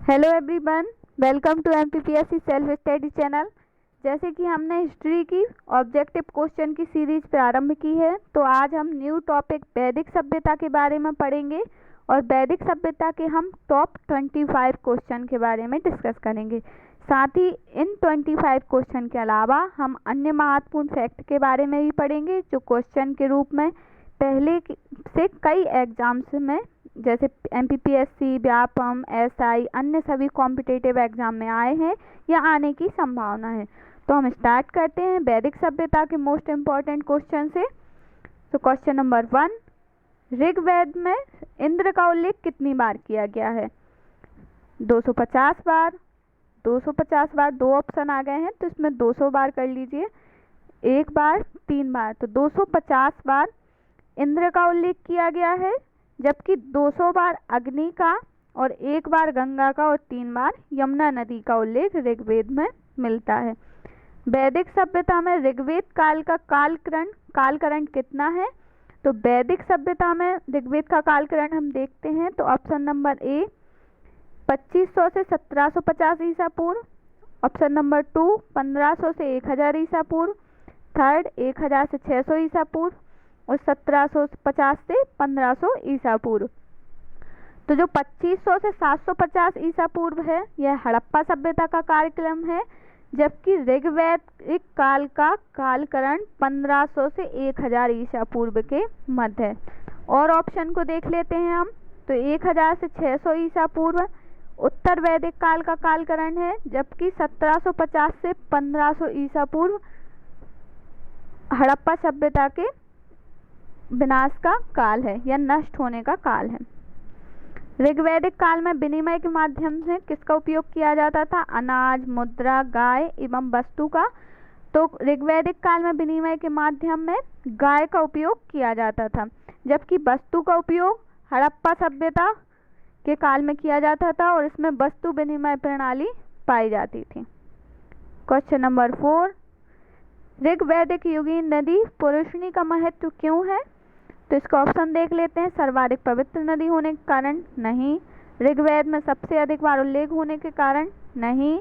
Hello everyone, welcome to MPPSC self study channel. जैसे कि हमने हिस्ट्री की ऑब्जेक्टिव क्वेश्चन की सीरीज प्रारंभ की है, तो आज हम न्यू टॉपिक वैदिक सभ्यता के बारे में पढ़ेंगे और वैदिक सभ्यता के हम टॉप 25 क्वेश्चन के बारे में डिस्कस करेंगे। साथ ही इन 25 क्वेश्चन के अलावा हम अन्य महत्वपूर्ण फैक्ट के बारे में भी पढ़ेंगे, जो क्वेश्चन के रूप में पहले से कई एग्जाम्स में जैसे एमपीपीएससी, व्यापम, एसआई, अन्य सभी कॉम्पिटिटिव एग्जाम में आए हैं या आने की संभावना है। तो हम स्टार्ट करते हैं वैदिक सभ्यता के मोस्ट इम्पॉर्टेंट क्वेश्चन से। तो क्वेश्चन नंबर 1, ऋग्वेद में इंद्र का उल्लेख कितनी बार किया गया है? 250 बार। 250 बार, दो ऑप्शन आ गए हैं तो इसमें 200 बार कर लीजिए, एक बार, 3 बार। तो 250 बार इंद्र का उल्लेख किया गया है, जबकि 200 बार अग्नि का और एक बार गंगा का और 3 बार यमुना नदी का उल्लेख ऋग्वेद में मिलता है। वैदिक सभ्यता में ऋग्वेद काल का कालकरण कितना है? तो वैदिक सभ्यता में ऋग्वेद का कालकरण हम देखते हैं तो ऑप्शन नंबर ए 2500 से 1750 ईसा पूर्व, ऑप्शन नंबर 2 1500 से 1000 ईसा पूर्व, थर्ड 1000 से 600 ईसा पूर्व और 1750 से 1500 ईसा पूर्व। तो जो 2500 से 750 ईसा पूर्व है यह हड़प्पा सभ्यता का कालक्रम है, जबकि ऋग्वैदिक काल का कालकरण 1500 से 1000 ईसा पूर्व के मध्य है। और ऑप्शन को देख लेते हैं हम, तो 1000 से 600 ईसा पूर्व उत्तर वैदिक काल का कालकरण है, जबकि 1750 से 1500 ईसा पूर्व हड़प्पा सभ्यता के विनाश का काल है या नष्ट होने का काल है। ऋग्वैदिक काल में विनिमय के माध्यम से किसका उपयोग किया जाता था? अनाज, मुद्रा, गाय एवं वस्तु का। तो ऋग्वैदिक काल में विनिमय के माध्यम में गाय का उपयोग किया जाता था, जबकि वस्तु का उपयोग हड़प्पा सभ्यता के काल में किया जाता था और इसमें वस्तु विनिमय प्रणाली पाई जाती थी। क्वेश्चन नंबर 4, ऋग्वैदिक युगीन नदी पुरुषनी का महत्व क्यों है? तो इसका ऑप्शन देख लेते हैं। सर्वाधिक पवित्र नदी होने के कारण? नहीं। ऋग्वेद में सबसे अधिक बार उल्लेख होने के कारण? नहीं।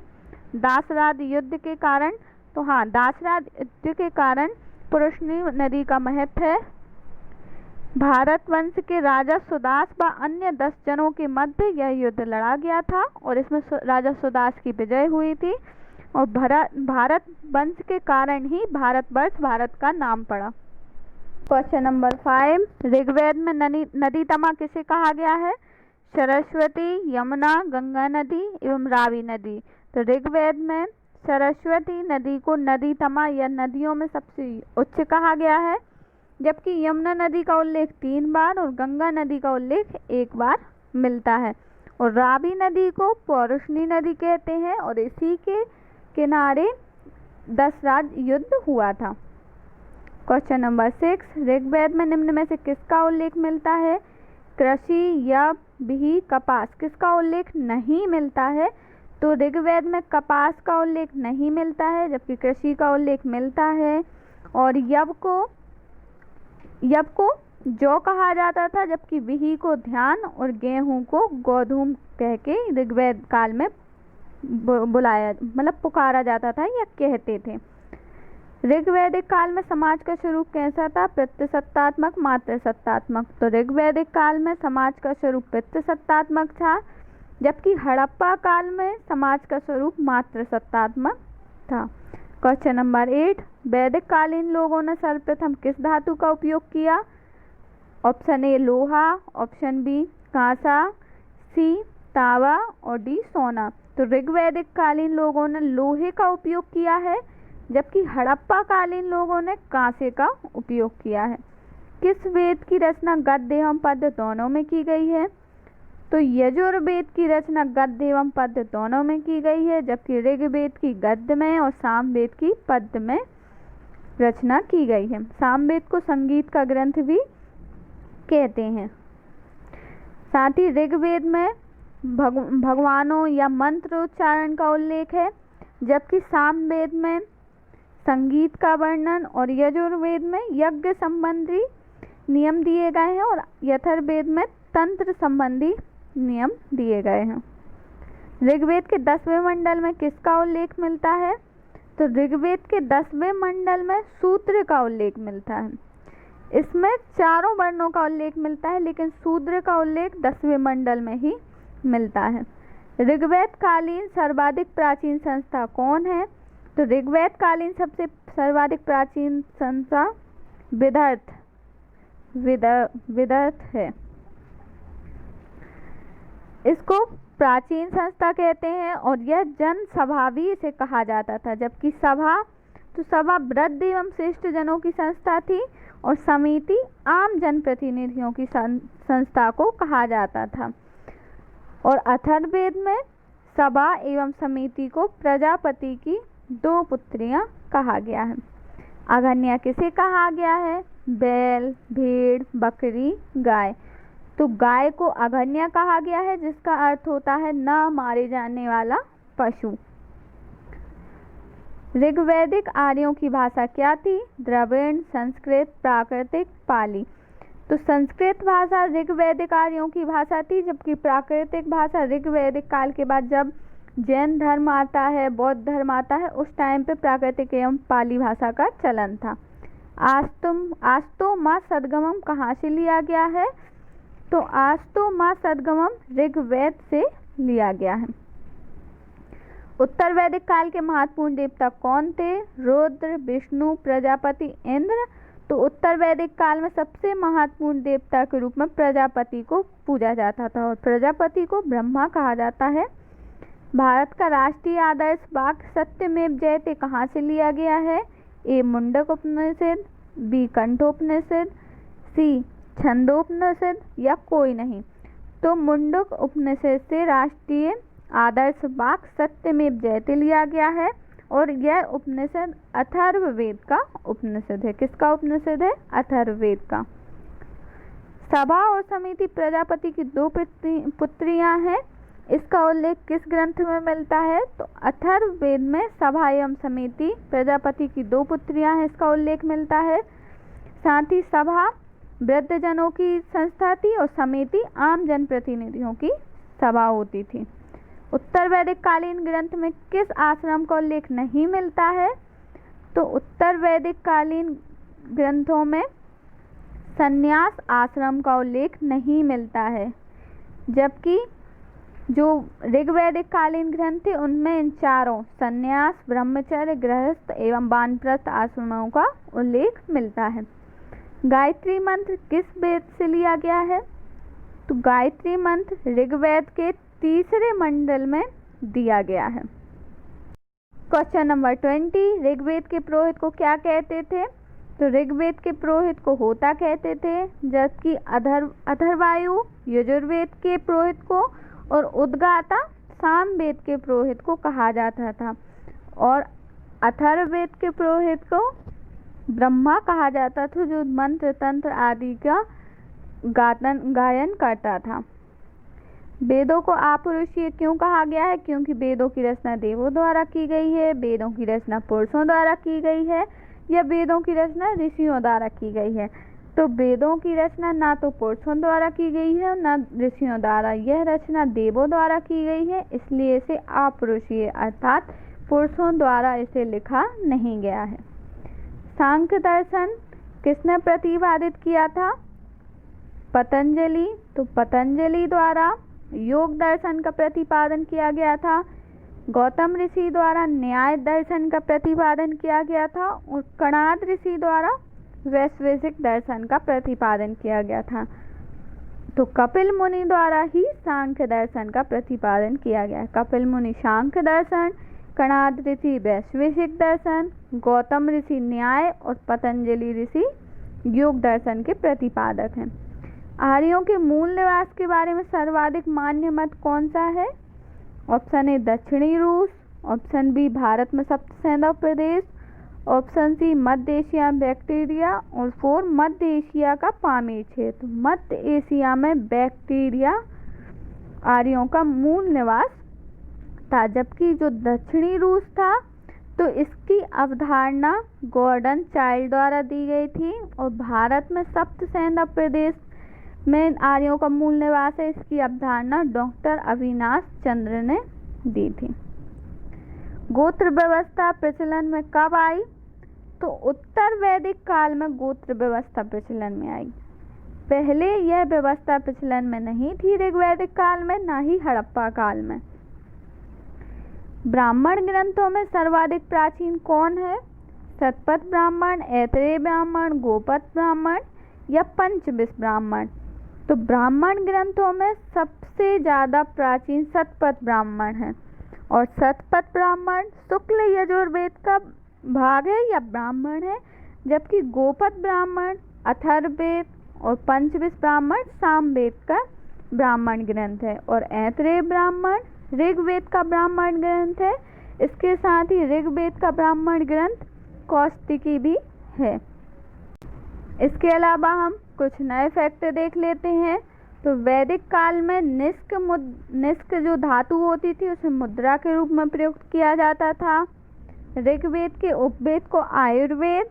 दासराज युद्ध के कारण? तो हाँ, दासराज युद्ध के कारण पुरुषनी नदी का महत्व है। भारत वंश के राजा सुदास व अन्य 10 जनों के मध्य यह युद्ध लड़ा गया था और इसमें राजा सुदास की विजय हुई थी और भारत वंश के कारण ही भारतवर्ष भारत का नाम पड़ा। क्वेश्चन नंबर 5, ऋग्वेद में नदी तमा किसे कहा गया है? सरस्वती, यमुना, गंगा नदी एवं रावी नदी। तो ऋग्वेद में सरस्वती नदी को नदी तमा या नदियों में सबसे उच्च कहा गया है, जबकि यमुना नदी का उल्लेख 3 बार और गंगा नदी का उल्लेख 1 बार मिलता है। और रावी नदी को पौरुषनी नदी कहते हैं और इसी के किनारे दसराज युद्ध हुआ था। क्वेश्चन नंबर 6, ऋग्वेद में निम्न में से किसका उल्लेख मिलता है? कृषि, यव, बिही, कपास। किसका उल्लेख नहीं मिलता है? तो ऋग्वेद में कपास का उल्लेख नहीं मिलता है, जबकि कृषि का उल्लेख मिलता है। और यव को जौ कहा जाता था, जबकि बिही को धान और गेहूं को गोधूम कह के ऋग्वेद काल में पुकारा जाता था या कहते थे। ऋग्वैदिक काल में समाज का स्वरूप कैसा था? पितृसत्तात्मक, मातृसत्तात्मक। तो ऋग्वैदिक काल में समाज का स्वरूप पितृसत्तात्मक था, जबकि हड़प्पा काल में समाज का स्वरूप मातृसत्तात्मक था। क्वेश्चन नंबर 8, वैदिक कालीन लोगों ने सर्वप्रथम किस धातु का उपयोग किया? ऑप्शन ए लोहा, ऑप्शन बी कांसा, सी तांबा और डी सोना। तो ऋग्वैदिक कालीन लोगों ने लोहे का उपयोग किया है, जबकि हड़प्पा कालीन लोगों ने कांसे का उपयोग किया है। किस वेद की रचना गद्य एवं पद्य दोनों में की गई है? तो यजुर्वेद की रचना गद्य एवं पद्य दोनों में की गई है, जबकि ऋग्वेद की गद्य में और सामवेद की पद्य में रचना की गई है। सामवेद को संगीत का ग्रंथ भी कहते हैं। साथ ही ऋग्वेद में भगवानों या मंत्र उच्चारण का उल्लेख है, जबकि सामवेद में संगीत का वर्णन और यजुर्वेद में यज्ञ संबंधी नियम दिए गए हैं और अथर्ववेद में तंत्र संबंधी नियम दिए गए हैं। ऋग्वेद के 10वें मंडल में किसका उल्लेख मिलता है? तो ऋग्वेद के 10वें मंडल में शूद्र का उल्लेख मिलता है। इसमें चारों वर्णों का उल्लेख मिलता है, लेकिन शूद्र का उल्लेख 10वें मंडल में ही मिलता है। ऋग्वेद कालीन सर्वाधिक प्राचीन संस्था कौन है? तो ऋग्वेद कालीन सबसे सर्वाधिक प्राचीन संस्था विदर्थ है। इसको प्राचीन संस्था कहते हैं और यह जन सभा भी इसे कहा जाता था। जबकि सभा वृद्ध एवं श्रेष्ठ जनों की संस्था थी और समिति आम जनप्रतिनिधियों की संस्था को कहा जाता था। और अथर्ववेद में सभा एवं समिति को प्रजापति की 2 पुत्रियां कहा गया है। अगन्या किसे कहा गया है? बैल, भेड़, बकरी, गाय। तो गाय को अगन्या कहा गया है, जिसका अर्थ होता है न मारे जाने वाला पशु। ऋग्वैदिक आर्यों की भाषा क्या थी? द्रविड़, संस्कृत, प्राकृतिक, पाली। तो संस्कृत भाषा ऋग्वैदिक आर्यों की भाषा थी, जबकि प्राकृतिक भाषा ऋग्वैदिक काल के बाद जब जैन धर्म आता है, बौद्ध धर्म आता है, उस टाइम पे प्राकृतिक एवं पाली भाषा का चलन था। आस्तो माँ सदगमम कहाँ से लिया गया है? तो आस्तो माँ सदगमम ऋग्वेद से लिया गया है। उत्तर वैदिक काल के महत्वपूर्ण देवता कौन थे? रुद्र, विष्णु, प्रजापति, इंद्र। तो उत्तर वैदिक काल में सबसे महत्वपूर्ण देवता के रूप में प्रजापति को पूजा जाता था और प्रजापति को ब्रह्मा कहा जाता है। भारत का राष्ट्रीय आदर्श वाक्य सत्यमेव जयते कहाँ से लिया गया है? ए मुंडक उपनिषद, बी कंठोपनिषद, सी छंदोपनिषद या कोई नहीं। तो मुंडक उपनिषद से राष्ट्रीय आदर्श वाक्य सत्यमेव जयते लिया गया है और यह उपनिषद अथर्ववेद का उपनिषद है। किसका उपनिषद है? अथर्ववेद का। सभा और समिति प्रजापति की 2 पुत्रियां हैं। इसका उल्लेख किस ग्रंथ में मिलता है? तो अथर्ववेद में सभा एवं समिति प्रजापति की 2 पुत्रियां हैं, इसका उल्लेख मिलता है। साथ ही सभा वृद्धजनों की संस्था थी और समिति आम जनप्रतिनिधियों की सभा होती थी। उत्तर वैदिक कालीन ग्रंथ में किस आश्रम का उल्लेख नहीं मिलता है? तो उत्तर वैदिक कालीन ग्रंथों में संन्यास आश्रम का उल्लेख नहीं मिलता है, जबकि जो ऋग्वैदिक कालीन ग्रंथ थे उनमें इन चारों संन्यास, ब्रह्मचर्य, गृहस्थ एवं वानप्रस्थ आश्रमों का उल्लेख मिलता है। गायत्री मंत्र किस वेद से लिया गया है? तो गायत्री मंत्र ऋग्वेद के 3रे मंडल में दिया गया है। क्वेश्चन नंबर 20, ऋग्वेद के पुरोहित को क्या कहते थे? तो ऋग्वेद के पुरोहित को होता कहते थे, जबकि अथर्वायु यजुर्वेद के पुरोहित को और उद्गाता सामवेद के पुरोहित को कहा जाता था और अथर्ववेद के पुरोहित को ब्रह्मा कहा जाता था, जो मंत्र तंत्र आदि का गायन करता था। वेदों को अपौरुषीय क्यों कहा गया है? क्योंकि वेदों की रचना देवों द्वारा की गई है, वेदों की रचना पुरुषों द्वारा की गई है या वेदों की रचना ऋषियों द्वारा की गई है। तो वेदों की रचना ना तो पुरुषों द्वारा की गई है और ना ऋषियों द्वारा, यह रचना देवों द्वारा की गई है, इसलिए इसे अपौरुषीय अर्थात पुरुषों द्वारा इसे लिखा नहीं गया है। सांख्य दर्शन किसने प्रतिपादित किया था? पतंजलि। तो पतंजलि द्वारा योग दर्शन का प्रतिपादन किया गया था। गौतम ऋषि द्वारा न्याय दर्शन का प्रतिपादन किया गया था और कणाद ऋषि द्वारा वैशेषिक दर्शन का प्रतिपादन किया गया था। तो कपिल मुनि द्वारा ही सांख्य दर्शन का प्रतिपादन किया गया। कपिल मुनि सांख्य दर्शन, कणाद ऋषि वैशेषिक दर्शन, गौतम ऋषि न्याय और पतंजलि ऋषि योग दर्शन के प्रतिपादक हैं। आर्यों के मूल निवास के बारे में सर्वाधिक मान्य मत कौन सा है? ऑप्शन ए दक्षिणी रूस, ऑप्शन बी भारत में सप्त सैंधव प्रदेश, ऑप्शन सी मध्य एशिया बैक्टीरिया और 4 मध्य एशिया का पामीर क्षेत्र। मध्य एशिया में बैक्टीरिया आर्यों का मूल निवास था, जबकि जो दक्षिणी रूस था तो इसकी अवधारणा गॉर्डन चाइल्ड द्वारा दी गई थी और भारत में सप्त सैंधव प्रदेश में आर्यों का मूल निवास है, इसकी अवधारणा डॉक्टर अविनाश चंद्र ने दी थी। गोत्र व्यवस्था प्रचलन में कब आई? तो उत्तर वैदिक काल में गोत्र व्यवस्था प्रचलन में आई। पहले यह व्यवस्था प्रचलन में नहीं थी ऋग्वैदिक काल में, ना ही हड़प्पा काल में। ब्राह्मण ग्रंथों में सर्वाधिक प्राचीन कौन है? शतपथ ब्राह्मण, ऐतरेय ब्राह्मण, गोपथ ब्राह्मण या पंचविश ब्राह्मण? तो ब्राह्मण ग्रंथों में सबसे ज़्यादा प्राचीन शतपथ ब्राह्मण है, और शतपथ ब्राह्मण शुक्ल यजुर्वेद का भाग है या ब्राह्मण है, जबकि गोपथ ब्राह्मण अथर्ववेद और पंचविश ब्राह्मण सामवेद का ब्राह्मण ग्रंथ है, और ऐतरेय ब्राह्मण ऋग्वेद का ब्राह्मण ग्रंथ है। इसके साथ ही ऋग्वेद का ब्राह्मण ग्रंथ कौशिकी भी है। इसके अलावा हम कुछ नए फैक्ट देख लेते हैं। तो वैदिक काल में निष्क जो धातु होती थी उसे मुद्रा के रूप में प्रयुक्त किया जाता था। ऋग्वेद के उपवेद को आयुर्वेद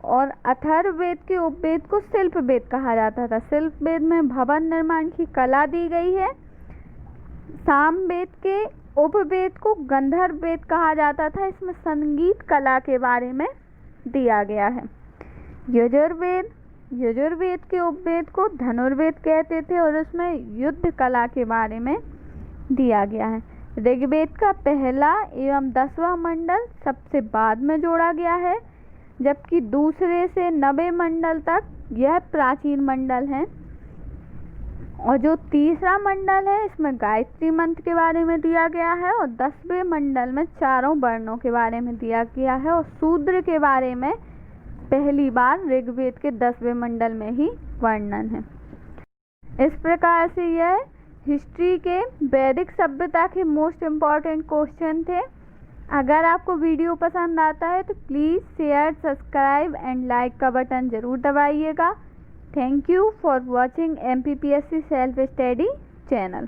और अथर्ववेद के उपवेद को शिल्पवेद कहा जाता था। शिल्पवेद में भवन निर्माण की कला दी गई है। सामवेद के उपवेद को गंधर्व वेद कहा जाता था, इसमें संगीत कला के बारे में दिया गया है। यजुर्वेद के उपवेद को धनुर्वेद कहते थे और उसमें युद्ध कला के बारे में दिया गया है। ऋग्वेद का पहला एवं 10वां मंडल सबसे बाद में जोड़ा गया है, जबकि दूसरे से 90 मंडल तक यह प्राचीन मंडल है। और जो तीसरा मंडल है इसमें गायत्री मंत्र के बारे में दिया गया है, और 10वें मंडल में चारों वर्णों के बारे में दिया गया है, और शूद्र के बारे में पहली बार ऋग्वेद के 10वें मंडल में ही वर्णन है। इस प्रकार से यह हिस्ट्री के वैदिक सभ्यता के मोस्ट इम्पॉर्टेंट क्वेश्चन थे। अगर आपको वीडियो पसंद आता है तो please share, subscribe and like का बटन ज़रूर दबाइएगा। Thank you for watching MPPSC self study channel.